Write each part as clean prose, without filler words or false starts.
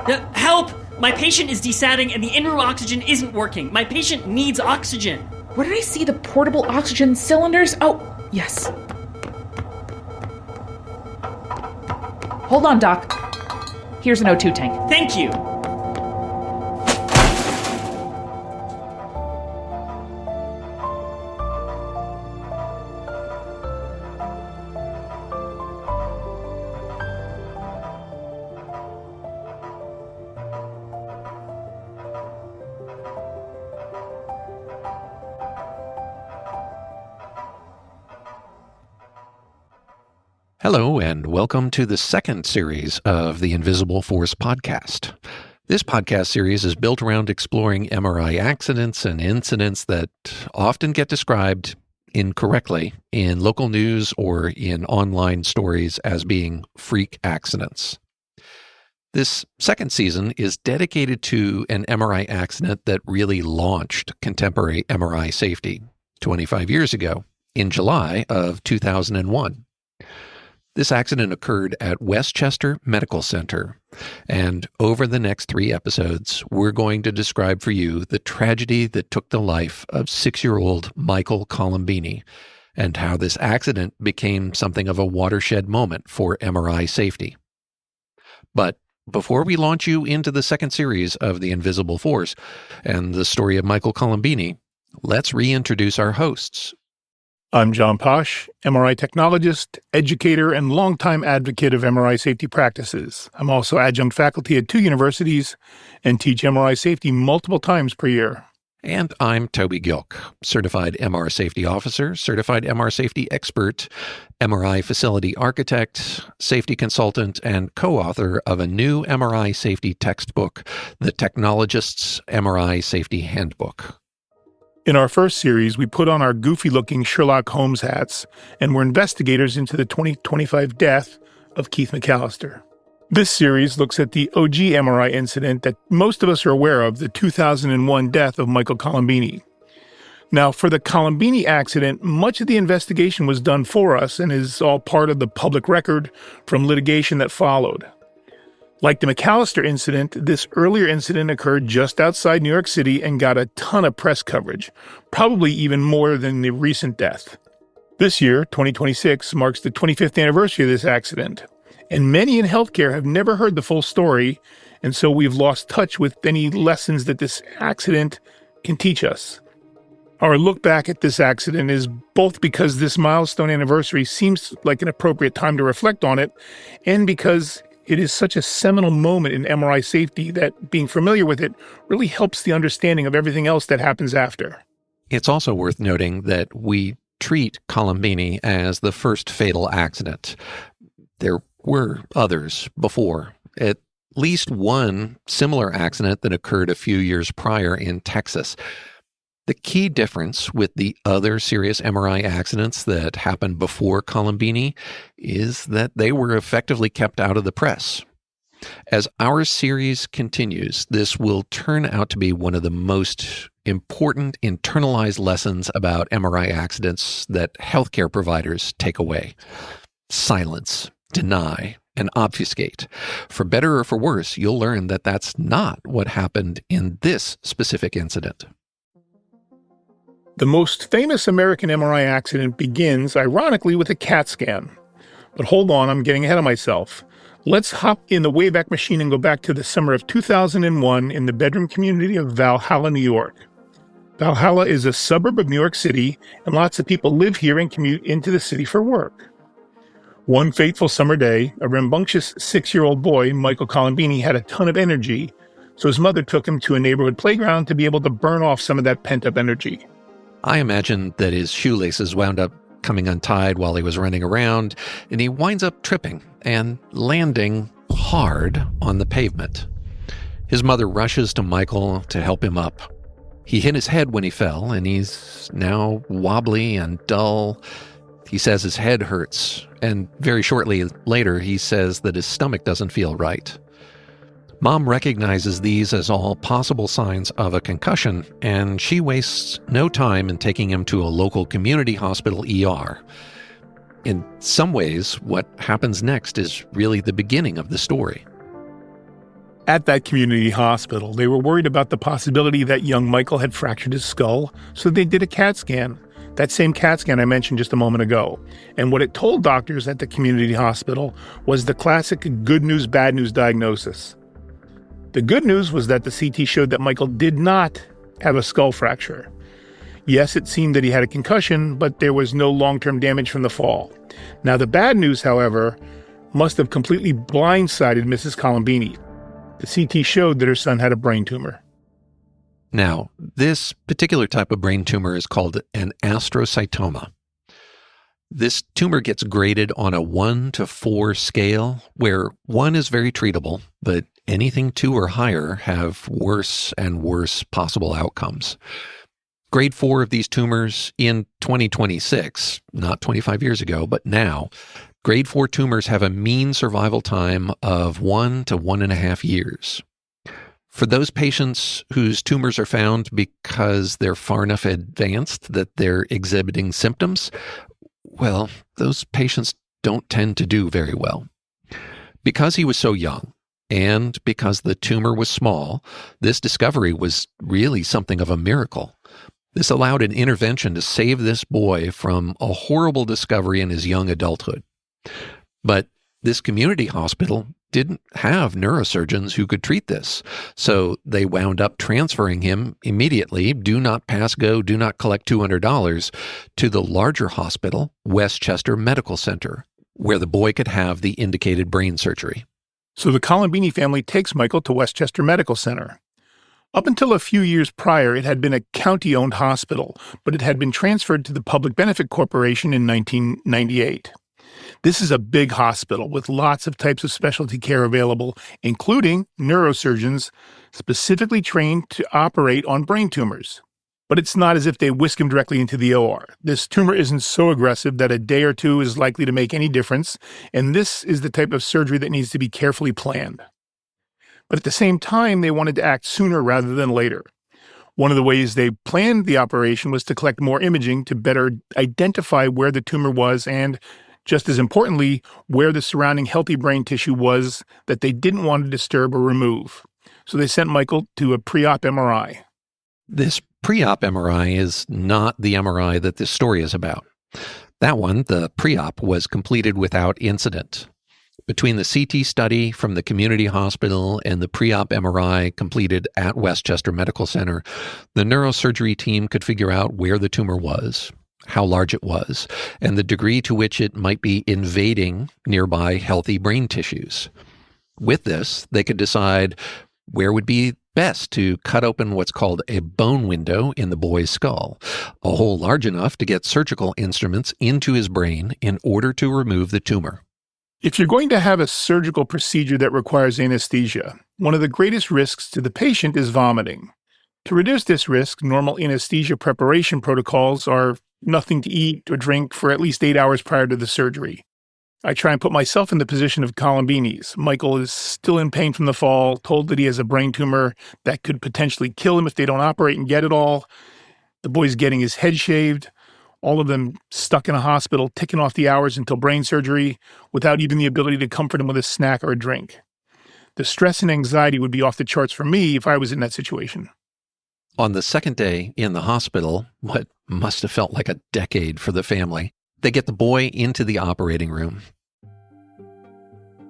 Help! My patient is desatting and the in-room oxygen isn't working. My patient needs oxygen. Where did I see the portable oxygen cylinders? Oh, yes. Hold on, Doc. Here's an O2 tank. Thank you. Hello, and welcome to the second series of the Invisible Force podcast. This podcast series is built around exploring MRI accidents and incidents that often get described incorrectly in local news or in online stories as being freak accidents. This second season is dedicated to an MRI accident that really launched contemporary MRI safety 25 years ago in July of 2001. This accident occurred at Westchester Medical Center, and over the next 3 episodes, we're going to describe for you the tragedy that took the life of 6-year-old Michael Colombini and how this accident became something of a watershed moment for MRI safety. But before we launch you into the second series of The Invisible Force and the story of Michael Colombini, let's reintroduce our hosts. I'm John Posh, MRI technologist, educator, and longtime advocate of MRI safety practices. I'm also adjunct faculty at 2 universities and teach MRI safety multiple times per year. And I'm Toby Gilk, certified MR safety officer, certified MR safety expert, MRI facility architect, safety consultant, and co-author of a new MRI safety textbook, The Technologist's MRI Safety Handbook. In our first series, we put on our goofy-looking Sherlock Holmes hats and were investigators into the 2025 death of Keith McAllister. This series looks at the OG MRI incident that most of us are aware of, the 2001 death of Michael Colombini. Now, for the Colombini accident, much of the investigation was done for us and is all part of the public record from litigation that followed. Like the McAllister incident, this earlier incident occurred just outside New York City and got a ton of press coverage, probably even more than the recent death. This year, 2026, marks the 25th anniversary of this accident, and many in healthcare have never heard the full story, and so we've lost touch with any lessons that this accident can teach us. Our look back at this accident is both because this milestone anniversary seems like an appropriate time to reflect on it, and because it is such a seminal moment in MRI safety that being familiar with it really helps the understanding of everything else that happens after. It's also worth noting that we treat Colombini as the first fatal accident. There were others before. At least one similar accident that occurred a few years prior in Texas. The key difference with the other serious MRI accidents that happened before Colombini is that they were effectively kept out of the press. As our series continues, this will turn out to be one of the most important internalized lessons about MRI accidents that healthcare providers take away. Silence, deny, and obfuscate. For better or for worse, you'll learn that that's not what happened in this specific incident. The most famous American MRI accident begins, ironically, with a CAT scan. But hold on, I'm getting ahead of myself. Let's hop in the Wayback Machine and go back to the summer of 2001 in the bedroom community of Valhalla, New York. Valhalla is a suburb of New York City, and lots of people live here and commute into the city for work. One fateful summer day, a rambunctious 6-year-old boy, Michael Colombini, had a ton of energy, so his mother took him to a neighborhood playground to be able to burn off some of that pent-up energy. I imagine that his shoelaces wound up coming untied while he was running around, and he winds up tripping and landing hard on the pavement. His mother rushes to Michael to help him up. He hit his head when he fell, and he's now wobbly and dull. He says his head hurts, and very shortly later he says that his stomach doesn't feel right. Mom recognizes these as all possible signs of a concussion, and she wastes no time in taking him to a local community hospital ER. In some ways, what happens next is really the beginning of the story. At that community hospital, they were worried about the possibility that young Michael had fractured his skull, so they did a CAT scan. That same CAT scan I mentioned just a moment ago. And what it told doctors at the community hospital was the classic good news, bad news diagnosis. The good news was that the CT showed that Michael did not have a skull fracture. Yes, it seemed that he had a concussion, but there was no long-term damage from the fall. Now, the bad news, however, must have completely blindsided Mrs. Colombini. The CT showed that her son had a brain tumor. Now, this particular type of brain tumor is called an astrocytoma. This tumor gets graded on a 1 to 4 scale, where 1 is very treatable, but anything 2 or higher have worse and worse possible outcomes. Grade 4 of these tumors in 2026, not 25 years ago, but now, grade 4 tumors have a mean survival time of 1 to 1.5 years. For those patients whose tumors are found because they're far enough advanced that they're exhibiting symptoms, well, those patients don't tend to do very well. Because he was so young, and because the tumor was small, this discovery was really something of a miracle. This allowed an intervention to save this boy from a horrible discovery in his young adulthood. But this community hospital didn't have neurosurgeons who could treat this, so they wound up transferring him immediately, do not pass go, do not collect $200, to the larger hospital, Westchester Medical Center, where the boy could have the indicated brain surgery. So the Colombini family takes Michael to Westchester Medical Center. Up until a few years prior, it had been a county-owned hospital, but it had been transferred to the Public Benefit Corporation in 1998. This is a big hospital with lots of types of specialty care available, including neurosurgeons specifically trained to operate on brain tumors. But it's not as if they whisk him directly into the OR. This tumor isn't so aggressive that a day or two is likely to make any difference, and this is the type of surgery that needs to be carefully planned. But at the same time, they wanted to act sooner rather than later. One of the ways they planned the operation was to collect more imaging to better identify where the tumor was and, just as importantly, where the surrounding healthy brain tissue was that they didn't want to disturb or remove. So they sent Michael to a pre-op MRI. This pre-op MRI is not the MRI that this story is about. That one, the pre-op, was completed without incident. Between the CT study from the community hospital and the pre-op MRI completed at Westchester Medical Center, the neurosurgery team could figure out where the tumor was, how large it was, and the degree to which it might be invading nearby healthy brain tissues. With this, they could decide where would be best to cut open what's called a bone window in the boy's skull, a hole large enough to get surgical instruments into his brain in order to remove the tumor. If you're going to have a surgical procedure that requires anesthesia, one of the greatest risks to the patient is vomiting. To reduce this risk, normal anesthesia preparation protocols are nothing to eat or drink for at least 8 hours prior to the surgery. I try and put myself in the position of Colombini's. Michael is still in pain from the fall, told that he has a brain tumor that could potentially kill him if they don't operate and get it all. The boy's getting his head shaved. All of them stuck in a hospital, ticking off the hours until brain surgery, without even the ability to comfort him with a snack or a drink. The stress and anxiety would be off the charts for me if I was in that situation. On the second day in the hospital, what must have felt like a decade for the family, they get the boy into the operating room.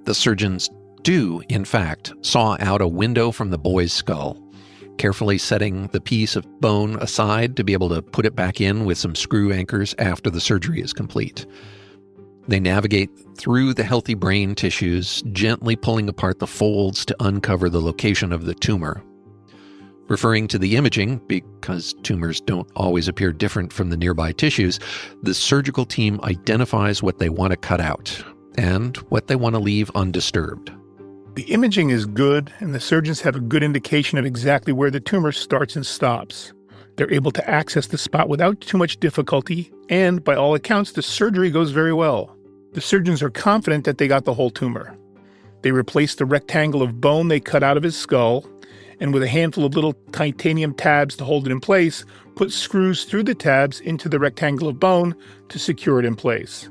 The surgeons do, in fact, saw out a window from the boy's skull, carefully setting the piece of bone aside to be able to put it back in with some screw anchors after the surgery is complete. They navigate through the healthy brain tissues, gently pulling apart the folds to uncover the location of the tumor. Referring to the imaging, because tumors don't always appear different from the nearby tissues, the surgical team identifies what they want to cut out and what they want to leave undisturbed. The imaging is good, and the surgeons have a good indication of exactly where the tumor starts and stops. They're able to access the spot without too much difficulty, and by all accounts, the surgery goes very well. The surgeons are confident that they got the whole tumor. They replace the rectangle of bone they cut out of his skull, and with a handful of little titanium tabs to hold it in place, put screws through the tabs into the rectangle of bone to secure it in place.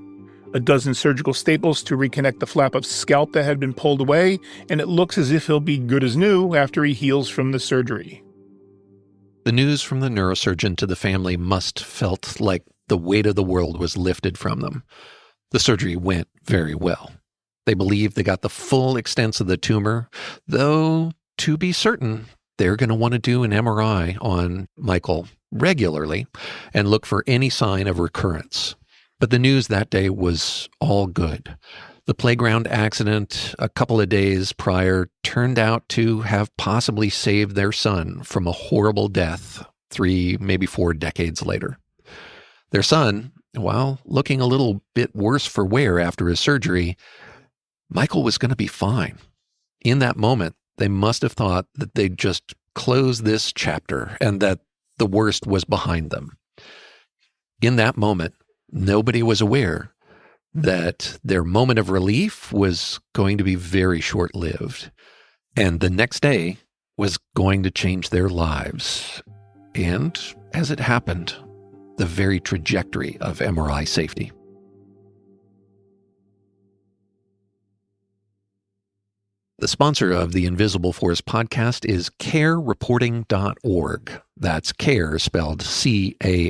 a dozen surgical staples to reconnect the flap of scalp that had been pulled away, and it looks as if he'll be good as new after he heals from the surgery. The news from the neurosurgeon to the family must felt like the weight of the world was lifted from them. The surgery went very well. They believe they got the full extent of the tumor, though to be certain, they're going to want to do an MRI on Michael regularly and look for any sign of recurrence. But the news that day was all good. The playground accident a couple of days prior turned out to have possibly saved their son from a horrible death 3, maybe 4 decades later. Their son, while looking a little bit worse for wear after his surgery, Michael was going to be fine. In that moment, they must have thought that they'd just close this chapter and that the worst was behind them. In that moment, nobody was aware that their moment of relief was going to be very short-lived, and the next day was going to change their lives. And, as it happened, the very trajectory of MRI safety. The sponsor of the Invisible Force podcast is carereporting.org. That's care spelled C-A-I-R-E.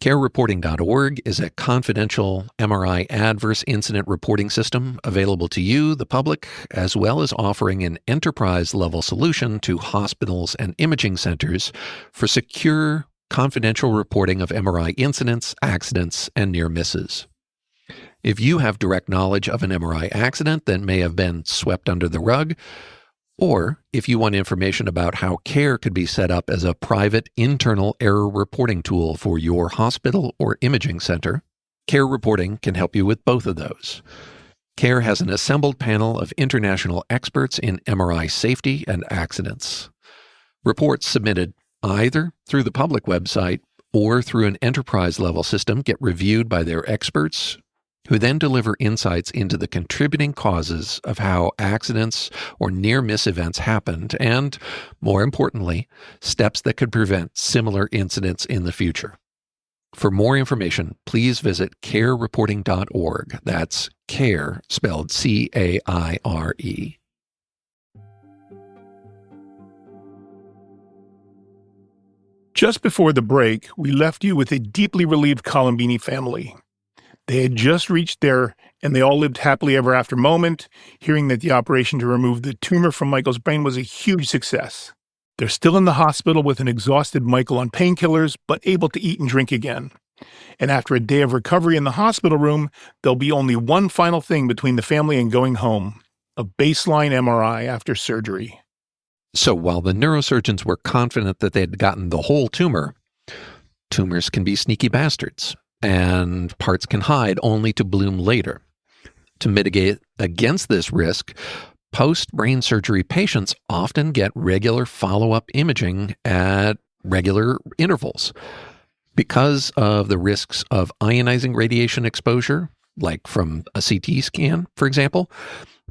Carereporting.org is a confidential MRI adverse incident reporting system available to you, the public, as well as offering an enterprise-level solution to hospitals and imaging centers for secure, confidential reporting of MRI incidents, accidents, and near misses. If you have direct knowledge of an MRI accident that may have been swept under the rug, or if you want information about how CARE could be set up as a private internal error reporting tool for your hospital or imaging center, CARE Reporting can help you with both of those. CARE has an assembled panel of international experts in MRI safety and accidents. Reports submitted either through the public website or through an enterprise-level system get reviewed by their experts, who then deliver insights into the contributing causes of how accidents or near-miss events happened, and, more importantly, steps that could prevent similar incidents in the future. For more information, please visit carereporting.org. That's CARE, spelled C-A-I-R-E. Just before the break, we left you with a deeply relieved Colombini family. They had just reached there, and they all lived happily ever after moment, hearing that the operation to remove the tumor from Michael's brain was a huge success. They're still in the hospital with an exhausted Michael on painkillers, but able to eat and drink again. And after a day of recovery in the hospital room, there'll be only one final thing between the family and going home: a baseline MRI after surgery. So while the neurosurgeons were confident that they'd gotten the whole tumor, tumors can be sneaky bastards, and parts can hide only to bloom later. To mitigate against this risk, post-brain surgery patients often get regular follow-up imaging at regular intervals. Because of the risks of ionizing radiation exposure, like from a CT scan, for example,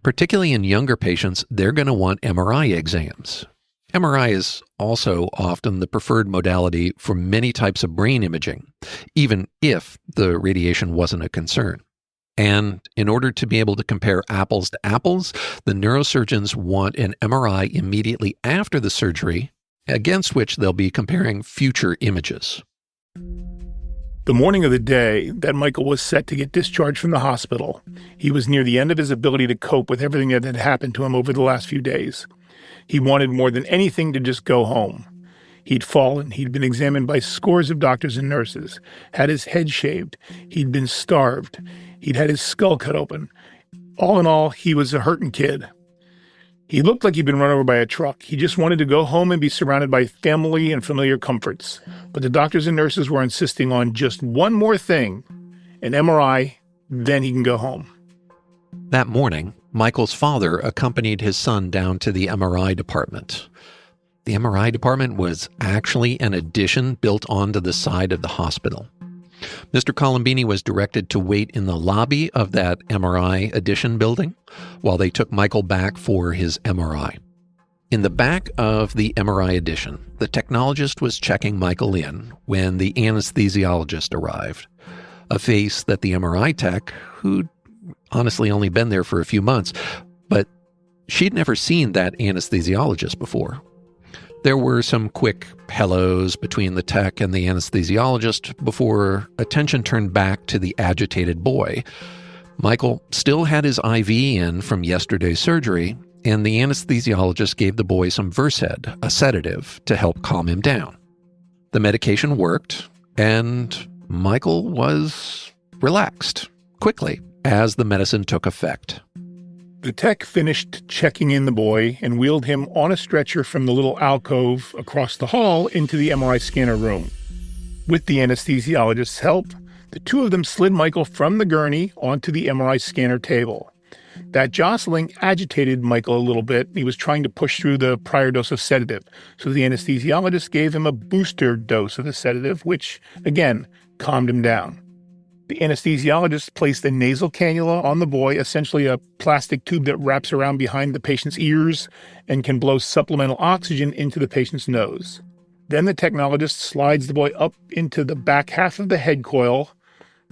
particularly in younger patients, they're going to want MRI exams. MRI is also often the preferred modality for many types of brain imaging, even if the radiation wasn't a concern. And in order to be able to compare apples to apples, the neurosurgeons want an MRI immediately after the surgery, against which they'll be comparing future images. The morning of the day that Michael was set to get discharged from the hospital, he was near the end of his ability to cope with everything that had happened to him over the last few days. He wanted more than anything to just go home. He'd fallen, he'd been examined by scores of doctors and nurses, had his head shaved, he'd been starved, he'd had his skull cut open. All in all, he was a hurting kid. He looked like he'd been run over by a truck. He just wanted to go home and be surrounded by family and familiar comforts. But the doctors and nurses were insisting on just one more thing: an MRI, then he can go home. That morning, Michael's father accompanied his son down to the MRI department. The MRI department was actually an addition built onto the side of the hospital. Mr. Colombini was directed to wait in the lobby of that MRI addition building while they took Michael back for his MRI. In the back of the MRI addition, the technologist was checking Michael in when the anesthesiologist arrived. a face that the MRI tech, who'd honestly only been there for a few months, but she'd never seen that anesthesiologist before. There were some quick hellos between the tech and the anesthesiologist before attention turned back to the agitated boy. Michael still had his IV in from yesterday's surgery, and the anesthesiologist gave the boy some Versed, a sedative, to help calm him down. The medication worked, and Michael was relaxed quickly as the medicine took effect. The tech finished checking in the boy and wheeled him on a stretcher from the little alcove across the hall into the MRI scanner room. With the anesthesiologist's help, the two of them slid Michael from the gurney onto the MRI scanner table. That jostling agitated Michael a little bit. He was trying to push through the prior dose of sedative, so the anesthesiologist gave him a booster dose of the sedative, which, again, calmed him down. The anesthesiologist placed a nasal cannula on the boy, essentially a plastic tube that wraps around behind the patient's ears and can blow supplemental oxygen into the patient's nose. Then the technologist slides the boy up into the back half of the head coil,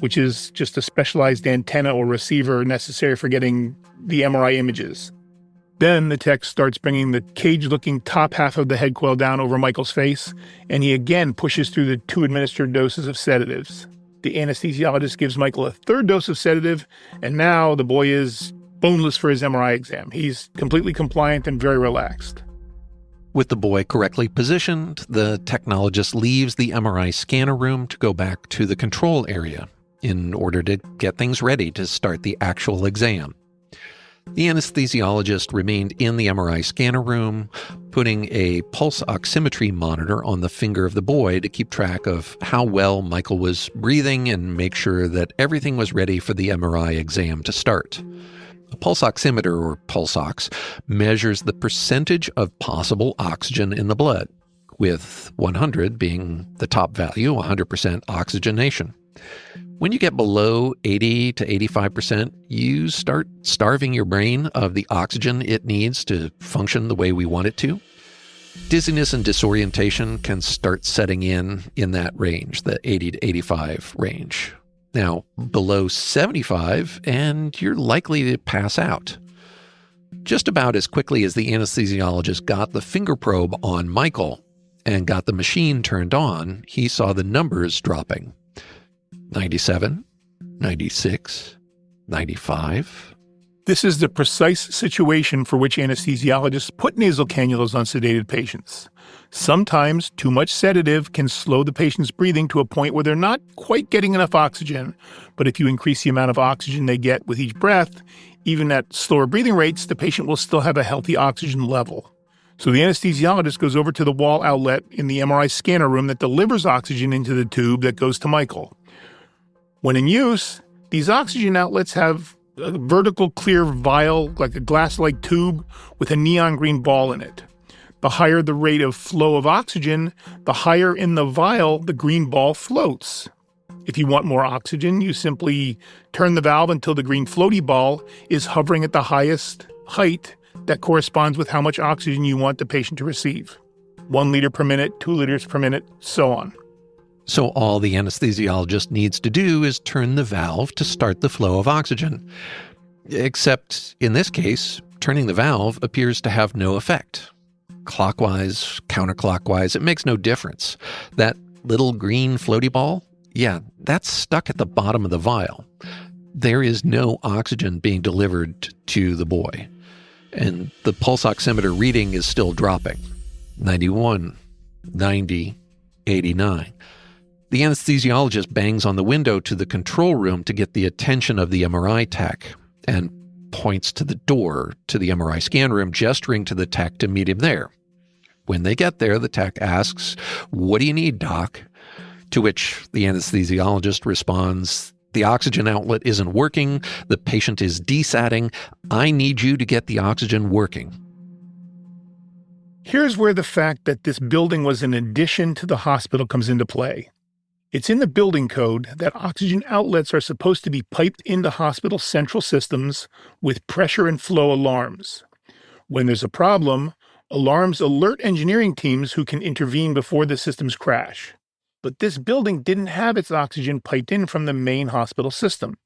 which is just a specialized antenna or receiver necessary for getting the MRI images. Then the tech starts bringing the cage-looking top half of the head coil down over Michael's face, and he again pushes through the 2 administered doses of sedatives. The anesthesiologist gives Michael a 3rd dose of sedative, and now the boy is boneless for his MRI exam. He's completely compliant and very relaxed. With the boy correctly positioned, the technologist leaves the MRI scanner room to go back to the control area in order to get things ready to start the actual exam. The anesthesiologist remained in the MRI scanner room, putting a pulse oximetry monitor on the finger of the boy to keep track of how well Michael was breathing and make sure that everything was ready for the MRI exam to start. A pulse oximeter, or pulse ox, measures the percentage of possible oxygen in the blood, with 100 being the top value, 100% oxygenation. When you get below 80 to 85%, you start starving your brain of the oxygen it needs to function the way we want it to. Dizziness and disorientation can start setting in that range, the 80 to 85 range. Now, below 75, and you're likely to pass out. Just about as quickly as the anesthesiologist got the finger probe on Michael and got the machine turned on, he saw the numbers dropping. 97, 96, 95. This is the precise situation for which anesthesiologists put nasal cannulas on sedated patients. Sometimes too much sedative can slow the patient's breathing to a point where they're not quite getting enough oxygen. But if you increase the amount of oxygen they get with each breath, even at slower breathing rates, the patient will still have a healthy oxygen level. So the anesthesiologist goes over to the wall outlet in the MRI scanner room that delivers oxygen into the tube that goes to Michael. When in use, these oxygen outlets have a vertical clear vial, like a glass-like tube, with a neon green ball in it. The higher the rate of flow of oxygen, the higher in the vial the green ball floats. If you want more oxygen, you simply turn the valve until the green floaty ball is hovering at the highest height that corresponds with how much oxygen you want the patient to receive. 1 liter per minute, 2 liters per minute, so on. So all the anesthesiologist needs to do is turn the valve to start the flow of oxygen. Except in this case, turning the valve appears to have no effect. Clockwise, counterclockwise, it makes no difference. That little green floaty ball, yeah, that's stuck at the bottom of the vial. There is no oxygen being delivered to the boy. And the pulse oximeter reading is still dropping. 91, 90, 89. The anesthesiologist bangs on the window to the control room to get the attention of the MRI tech and points to the door to the MRI scan room, gesturing to the tech to meet him there. When they get there, the tech asks, "What do you need, doc?" To which the anesthesiologist responds, "The oxygen outlet isn't working. The patient is desatting. I need you to get the oxygen working." Here's where the fact that this building was an addition to the hospital comes into play. It's in the building code that oxygen outlets are supposed to be piped into hospital central systems with pressure and flow alarms. When there's a problem, alarms alert engineering teams who can intervene before the systems crash. But this building didn't have its oxygen piped in from the main hospital system.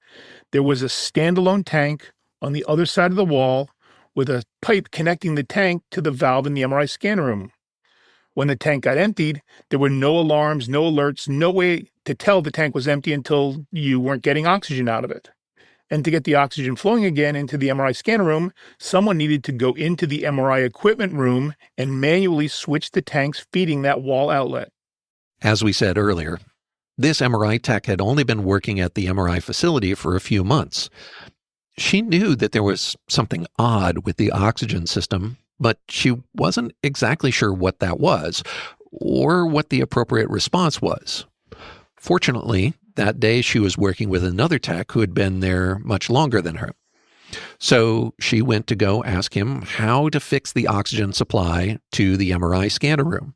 There was a standalone tank on the other side of the wall with a pipe connecting the tank to the valve in the MRI scanner room. When the tank got emptied, there were no alarms, no alerts, no way to tell the tank was empty until you weren't getting oxygen out of it. And to get the oxygen flowing again into the MRI scanner room, someone needed to go into the MRI equipment room and manually switch the tanks feeding that wall outlet. As we said earlier, this MRI tech had only been working at the MRI facility for a few months. She knew that there was something odd with the oxygen system, but she wasn't exactly sure what that was or what the appropriate response was. Fortunately, that day she was working with another tech who had been there much longer than her. So she went to go ask him how to fix the oxygen supply to the MRI scanner room.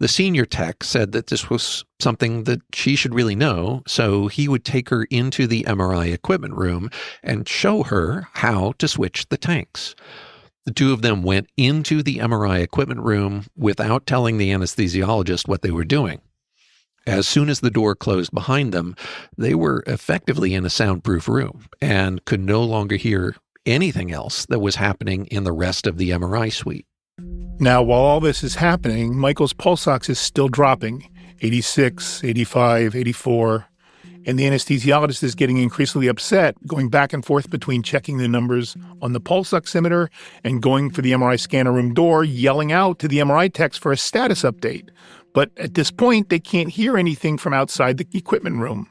The senior tech said that this was something that she should really know, so he would take her into the MRI equipment room and show her how to switch the tanks. The two of them went into the MRI equipment room without telling the anesthesiologist what they were doing. As soon as the door closed behind them, they were effectively in a soundproof room and could no longer hear anything else that was happening in the rest of the MRI suite. Now, while all this is happening, Michael's pulse ox is still dropping, 86, 85, 84, and the anesthesiologist is getting increasingly upset, going back and forth between checking the numbers on the pulse oximeter and going for the MRI scanner room door, yelling out to the MRI techs for a status update. But at this point, they can't hear anything from outside the equipment room.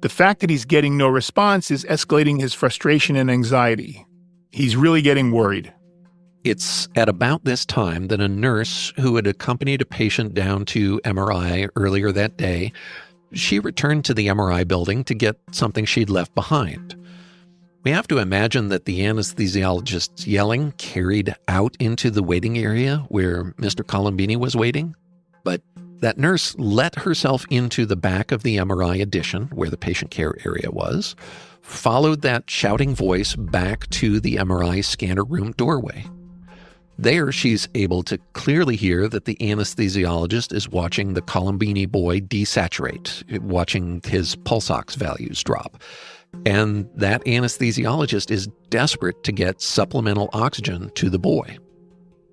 The fact that he's getting no response is escalating his frustration and anxiety. He's really getting worried. It's at about this time that a nurse who had accompanied a patient down to MRI earlier that day, she returned to the MRI building to get something she'd left behind. We have to imagine that the anesthesiologist's yelling carried out into the waiting area where Mr. Colombini was waiting. But that nurse let herself into the back of the MRI addition, where the patient care area was, followed that shouting voice back to the MRI scanner room doorway. There, she's able to clearly hear that the anesthesiologist is watching the Colombini boy desaturate, watching his pulse ox values drop. And that anesthesiologist is desperate to get supplemental oxygen to the boy.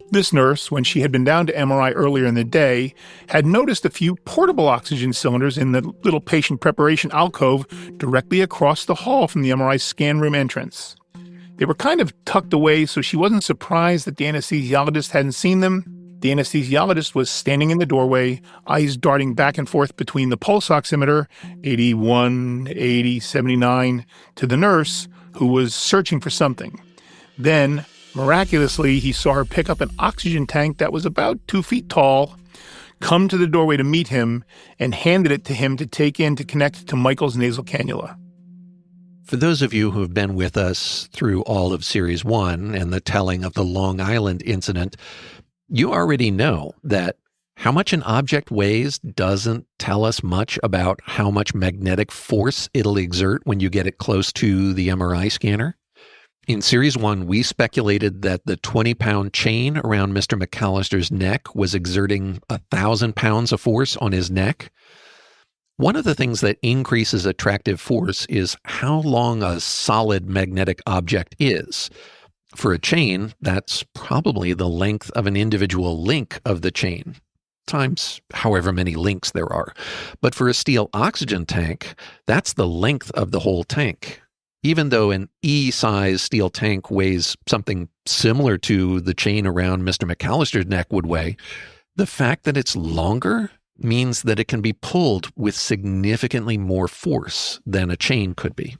This nurse, when she had been down to MRI earlier in the day, had noticed a few portable oxygen cylinders in the little patient preparation alcove directly across the hall from the MRI scan room entrance. They were kind of tucked away, so she wasn't surprised that the anesthesiologist hadn't seen them. The anesthesiologist was standing in the doorway, eyes darting back and forth between the pulse oximeter, 81, 80, 79, to the nurse, who was searching for something. Then, miraculously, he saw her pick up an oxygen tank that was about 2 feet tall, come to the doorway to meet him, and handed it to him to take in to connect to Michael's nasal cannula. For those of you who have been with us through all of Series 1 and the telling of the Long Island incident, you already know that how much an object weighs doesn't tell us much about how much magnetic force it'll exert when you get it close to the MRI scanner. In Series 1, we speculated that the 20-pound chain around Mr. McAllister's neck was exerting 1,000 pounds of force on his neck. One of the things that increases attractive force is how long a solid magnetic object is. For a chain, that's probably the length of an individual link of the chain, times however many links there are. But for a steel oxygen tank, that's the length of the whole tank. Even though an E-size steel tank weighs something similar to the chain around Mr. McAllister's neck would weigh, the fact that it's longer means that it can be pulled with significantly more force than a chain could be.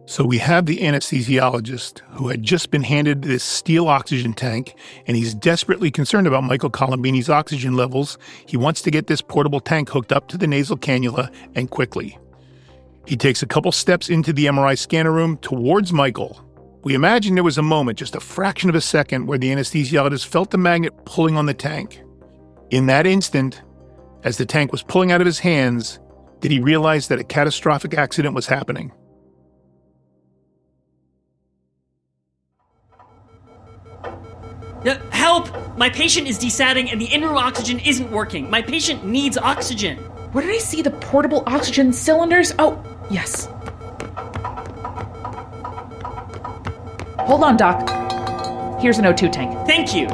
So we have the anesthesiologist who had just been handed this steel oxygen tank, and he's desperately concerned about Michael Colombini's oxygen levels. He wants to get this portable tank hooked up to the nasal cannula, and quickly. He takes a couple steps into the MRI scanner room towards Michael. We imagine there was a moment, just a fraction of a second, where the anesthesiologist felt the magnet pulling on the tank. In that instant, as the tank was pulling out of his hands, did he realize that a catastrophic accident was happening. Help! My patient is desatting and the in-room oxygen isn't working. My patient needs oxygen. Where did I see the portable oxygen cylinders? Oh, yes. Hold on, Doc. Here's an O2 tank. Thank you.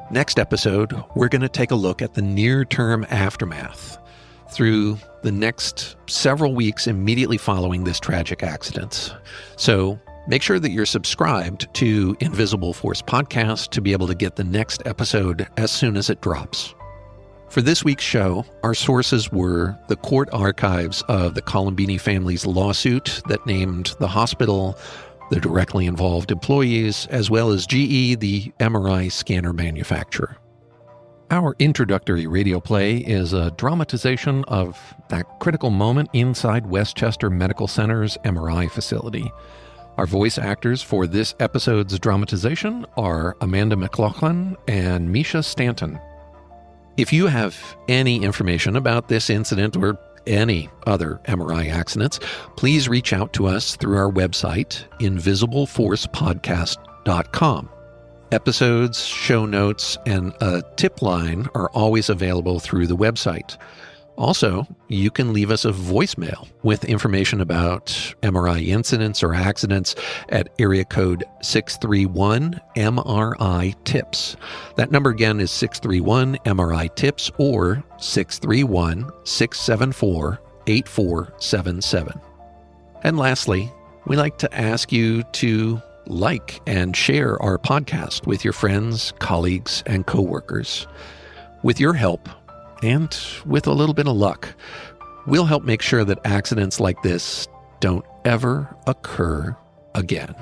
Next episode, we're going to take a look at the near-term aftermath through the next several weeks immediately following this tragic accident. So make sure that you're subscribed to Invisible Force Podcast to be able to get the next episode as soon as it drops. For this week's show, our sources were the court archives of the Colombini family's lawsuit that named the hospital, the directly involved employees, as well as GE, the MRI scanner manufacturer. Our introductory radio play is a dramatization of that critical moment inside Westchester Medical Center's MRI facility. Our voice actors for this episode's dramatization are Amanda McLaughlin and Misha Stanton. If you have any information about this incident or any other MRI accidents, please reach out to us through our website, invisibleforcepodcast.com. Episodes, show notes, and a tip line are always available through the website. Also, you can leave us a voicemail with information about MRI incidents or accidents at area code 631-MRI-TIPS. That number again is 631-MRI-TIPS or 631-674-8477. And lastly, we like to ask you to like and share our podcast with your friends, colleagues, and coworkers. With your help, and with a little bit of luck, we'll help make sure that accidents like this don't ever occur again.